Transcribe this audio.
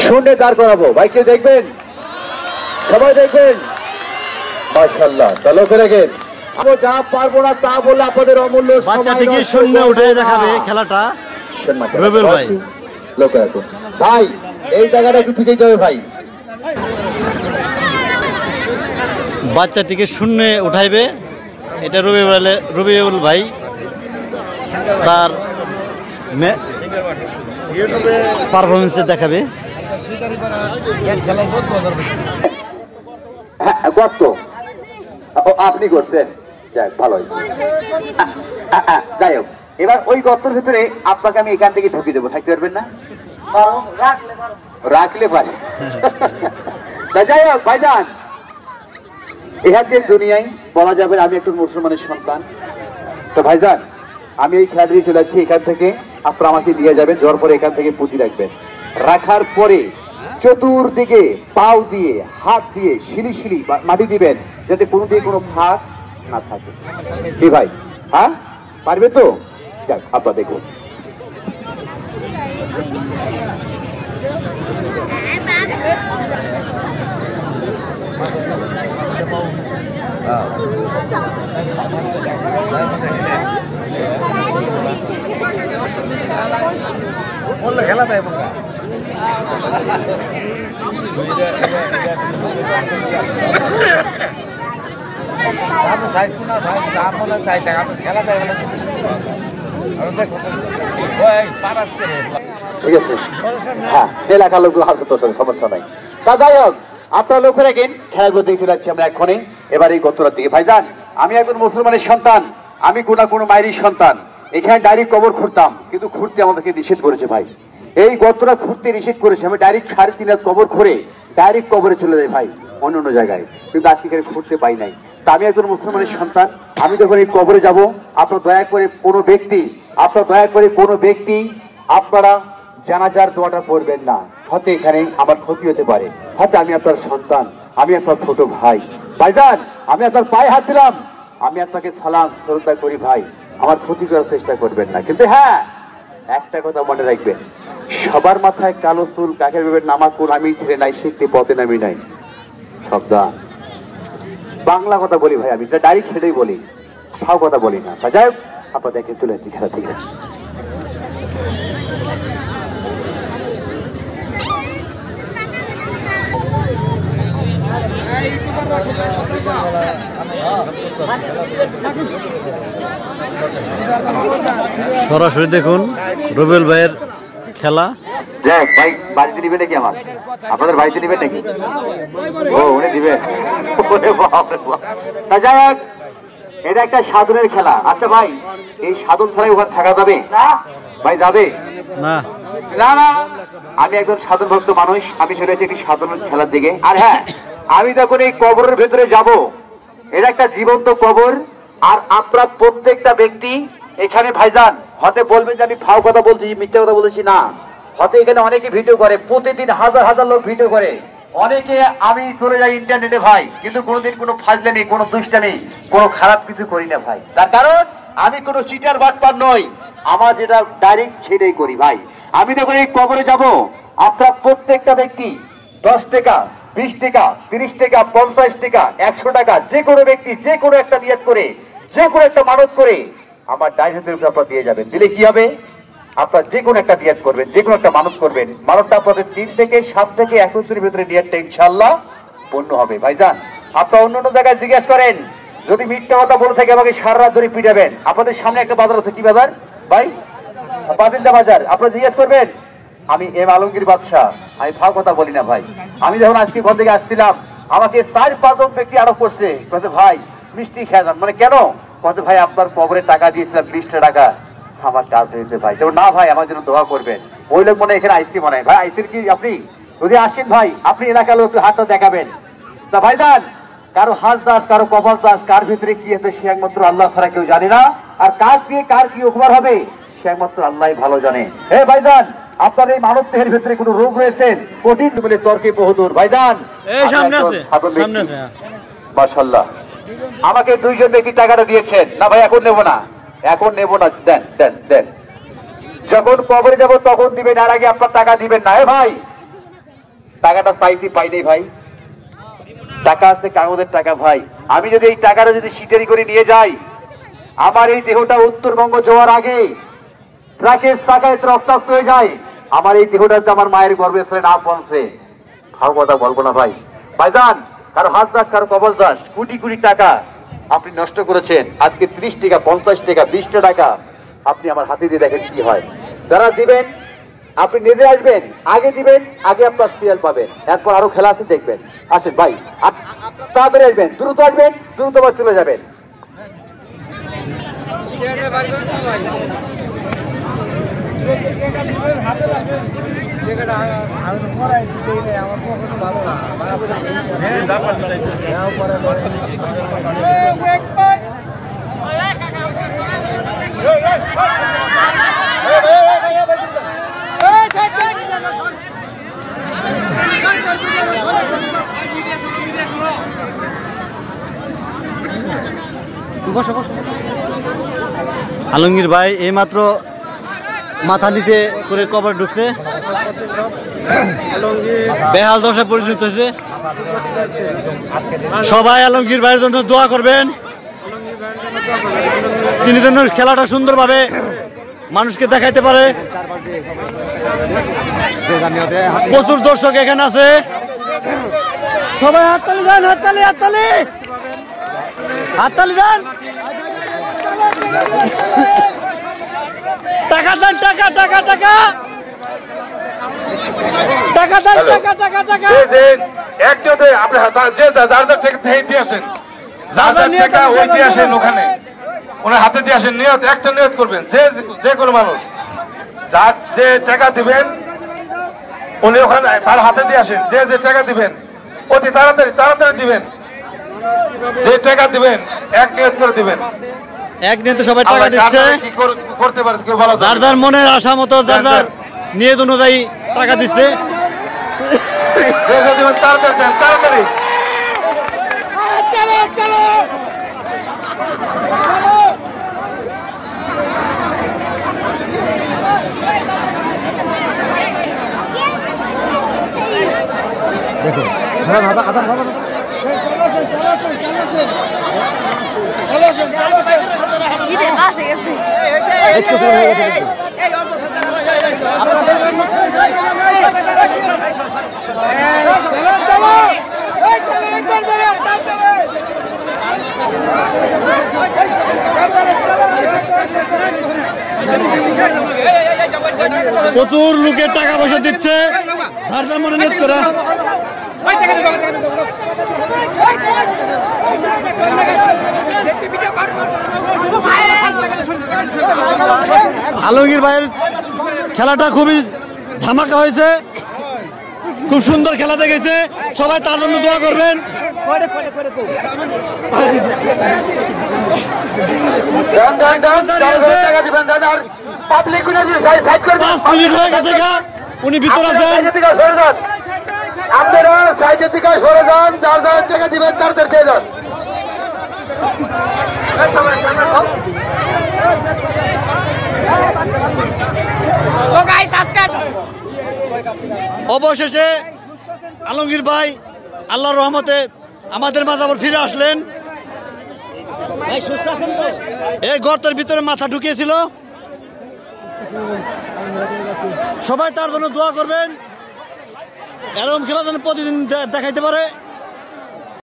শূন্যে দাঁড় করাবো। ভাই কেউ দেখবেন? সবাই দেখবেন? মাশাআল্লাহ, চলো করে গেন। আমি যা পারবো না তা বলে আপনাদের অমূল্য বাচ্চাটিকে শূন্য উঠে দেখাবে খেলাটা রবিউল ভাই। লোক রাখুন ভাই, এই জায়গাটা একটু পিছিয়ে যাবে ভাই। বাচ্চাটিকে শূন্য উঠাইবে, এটা রবিউল ভাই তার পারফরমেন্সে দেখাবে। গর্ত আপনি করছেন, যাই ভালো, যাই হোক। এবার ওই গর্তের ভিতরে আপনাকে আমি এখান থেকে ঢুকিয়ে দেবো, থাকতে পারবেন না? রাখলে পারে। যাই হোক ভাইজান, এখানে দুনিয়ায় বলা যাবে আমি একটু মুসলমানের সন্তান। তো ভাইজান, আমি এই খেলা দিয়ে চলে যাচ্ছি, এখান থেকে আপনারা আমাকে দিয়ে যাবেন, যাওয়ার পরে এখান থেকে পুঁজি রাখবেন। রাখার পরে চতুর্দিকে পাও দিয়ে হাত দিয়ে শিলি শিলি মাটি দিবেন, যাতে কোনো দিকে কোনো ফাঁক না থাকে। কি ভাই, হ্যাঁ পারবে তো? যাক, আপনারা দেখুন। খেলা দেয় খেলা দেয়। ঠিক আছে, হ্যাঁ এলাকার লোকগুলো হালকা তো সমস্যা নাই। তা যাই হোক, আপনারা লক্ষ্য রাখেন, খেলাগুলো দেখে যাচ্ছি আমরা এক্ষণে। এবার এই গতরার দিকে ভাইজান, আমি একজন মুসলমানের সন্তান, আমি কোনো মায়েরই সন্তান। এখানে ডাইরেক্ট কবর খুঁড়তাম, কিন্তু খুঁড়তে আমাদেরকে নিষেধ করেছে ভাই। এই গতরা খুঁড়তে নিষেধ করেছে, আমি ডাইরেক্ট 3.5 হাত কবর খুঁড়ে ডাইরেক্ট কবরে চলে যাই ভাই, অন্য জায়গায়। কিন্তু আজকে এখানে খুঁড়তে পাই নাই। তা আমি একজন মুসলমানের সন্তান, আমি যখন এই কবরে যাব, আপনারা দয়া করে কোনো ব্যক্তি আপনারা জানাজার দোয়াটা পড়বেন না। হয়তো এখানে আমার ক্ষতি হতে পারে, হয়তো আমি আপনার সন্তান, আমি আপনার ছোট ভাই। ভাইজান, আমি আপনার পায়ে হাত দিলাম, আমি আপনাকে সালাম শ্রদ্ধা করি ভাই, আমার ক্ষতি করার চেষ্টা করবেন না। কিন্তু হ্যাঁ, একটা কথা মনে রাখবেন, সবার মাথায় কালো চুল, কাকের ভেবে নামাকুল আমি ছেড়ে নাই, শিখতে পথে নামি নাই। সাবধান, বাংলা কথা বলি ভাই, আমি ডাইরেক্ট সেটাই বলি, সব কথা বলি না। যাই হোক, আপনার দেখে চলে যাচ্ছি খেলা থেকে। সরাসরি দেখুন রবিউল ভাইয়ের খেলা। যাক ভাই, বাড়িতে নিবে নাকি? আমার আপনাদের বাড়িতে নিবেন নাকি? ও উনি দিবেন। যাই হোক, এটা একটা সাধনের খেলা। আচ্ছা ভাই, এই সাধন ছাড়াই ওখানে থাকা যাবে ভাই? যাবে না না না, আমি একজন সাধন ভক্ত মানুষ, আমি চলে এসেছি একটি সাধনের খেলার দিকে। আর হ্যাঁ, আমি যখন এই কবরের ভেতরে যাব, এটা একটা জীবন্ত কবর। আর আপনারা প্রত্যেকটা ব্যক্তি এখানে ভাইজান হতে বলবেন যে আমি ফাও কথা বলছি, মিথ্যা কথা বলেছি না। হতে এখানে অনেকে ভিডিও করে, প্রতিদিন হাজার হাজার লোক ভিডিও করে, অনেকে আমি চলে যাই ইন্টারনেটে ভাই, কিন্তু কোনোদিন কোনো ফাজলামি, কোনো দুষ্টামি, কোনো খারাপ কিছু করি না ভাই। তার কারণ আমি কোনো চিটার বাটপার নই, আমার যেটা ডাইরেক্ট সেটাই করি ভাই। আমি যখন এই কবরে যাব, আপনারা প্রত্যেকটা ব্যক্তি 10 টাকা, 20 টাকা, 30 টাকা, 50 টাকা, 100 টাকা, যে কোনো ব্যক্তি যে কোনো একটা নিয়ত করে, যে কোনো একটা মানত করে আমার ডাইরেক্টের উপরে আপনারা দিয়ে যাবেন। দিলে কি হবে? আপনারা যে কোনো একটা নিয়ত করবেন, যে কোনো একটা মানত করবেন, মানতটা আপনাদের 3 থেকে 7 থেকে 21 ভিতরে নিয়তটা ইনশাআল্লাহ পূর্ণ হবে। ভাইজান, আপনারা অন্য জায়গায় জিজ্ঞেস করেন, যদি মিথ্যা কথা বলে থাকে আমাকে সারা রাত ধরে পিটাবেন। আপনাদের সামনে একটা বাজার আছে, কি বাজার ভাই? বাবিন্দা বাজার। আপনারা জিজ্ঞেস করবেন, আমি এম আলমগীর বাদশাহ, আমি ফাও কথা বলি না ভাই। আমি যখন আজকে ঘর থেকে আসছিলাম, আমাকে 4-5 জন ব্যক্তি আরোপ করছে, বলছে ভাই মিষ্টি খেয়ে যান। মানে কেন? বলছে ভাই আপনার কবরে টাকা দিয়েছিলাম 20 টাকা, আমার কাজ হয়েছে ভাই। তো না ভাই, আমার জন্য দোয়া করবেন। ওই লোক মনে এখানে আইসি মনে হয় ভাই, আইসির কি আপনি যদি আসেন ভাই, আপনি এলাকার লোক হাতটা দেখাবেন। তা ভাইজান, কারো হাত দাস, কারো কপাল দাস, কার ভিতরে কি আছে সে একমাত্র আল্লাহ ছাড়া কেউ জানে না। আর কার দিয়ে কার কি উপকার হবে সে একমাত্র আল্লাহ ভালো জানে। হে ভাইজান, আপনার এই মানব দেহের ভিতরে কোনো রোগ রয়েছে কঠিন বলে তর্কে বহুদূর। ভাইজান মাশাআল্লাহ, আমাকে 2 জন ব্যক্তি টাকাটা দিয়েছেন। না ভাই এখন নেবো না, এখন নেবো না, দেন দেন দেন, যখন কবরে যাব তখন দিবেন, আর আগে আপনার টাকা দিবেন না। ভাই টাকাটা পাইছি পাইনি ভাই, টাকা আছে কাগজের টাকা ভাই। আমি যদি এই টাকাটা যদি সিটারি করে নিয়ে যাই, আমার এই দেহটা উত্তরবঙ্গ যাওয়ার আগে ট্রাকের চাকায় রক্তাক্ত হয়ে যায়, আমার এই দেহটাতে আমার মায়ের গর্ভে ছেলে না পৌঁছে, ভালো কথা বলবো না ভাই। ভাইজান, কারো হাত দাস, কারো কবল দাস, কোটি কোটি টাকা আপনি নষ্ট করেছেন। আজকে 30 টাকা, 50 টাকা, 20 টাকা আপনি আমার হাতে দিয়ে দেখেন কি হয়। যারা দিবেন আপনি নিজে আসবেন, আগে দিবেন, আগে আপনার সিরিয়াল পাবেন, এরপর আরো খেলা আছে দেখবেন। আসেন ভাই, তাড়াতাড়ি আসবেন, দ্রুত আসবেন, দ্রুত চলে যাবেন। আলমগীর ভাই এইমাত্র মাথা নিচে করে কবর ঢুকছে, বেহাল দশায় পরিণত হয়েছে। সবাই আলমগীর ভাইয়ের জন্য দোয়া করবেন, তিনি যেন খেলাটা সুন্দরভাবে মানুষকে দেখাইতে পারে। প্রচুর দর্শক এখানে আছে, সবাই হাততালি দেন, হাততালি হাততালি হাততালি দেন, টাকা দেন, টাকা টাকা টাকা টাকা দেন, টাকা টাকা টাকা একজনে আপনি যে যার থেকে দিয়ে আসেন, যার টাকা ওই দিয়ে আসেন, ওখানে ওনার হাতে দিয়ে আসেন। নিয়ত একটা নিয়ত করবেন, যে কোনো মানুষ যার যে টাকা দিবেন উনি ওখানে তার হাতে দিয়ে আসেন। যে টাকা দিবেন অতি তাড়াতাড়ি তাড়াতাড়ি দিবেন, যে টাকা দিবেন এক নিয়ত করে দিবেন। এক নিয়ে তো সবাই টাকা দিচ্ছে, কি করতে পারে কেউ বলা যার যার মনের আশা মতো যার যার নিয়ত অনুযায়ী টাকা দিচ্ছে। তাড়াতাড়ি দেন, তাড়াতাড়ি। প্রচুর লোকের টাকা পয়সা দিচ্ছে, যার যার মনে নিয়ত করা। আলমগীর ভাইয়ের খেলাটা খুবই ধামাকা হয়েছে, খুব সুন্দর খেলা দেখেছে, সবাই তার জন্য দোয়া করবেন। 5 মিনিট হয়ে গেছে, উনি ভিতরে আছেন। আপনারা সাইডের দিকে সরে যান, যার যার টাকা দিবেন তাদের দিয়ে যান। অবশেষে আলমগীর ভাই আল্লাহর রহমতে আমাদের মাঝে আবার ফিরে আসলেন। এই গর্তের ভিতরে মাথা ঢুকিয়েছিল, সবাই তার জন্য দোয়া করবেন, এরকম খেলা যেন প্রতিদিন দেখাইতে পারে।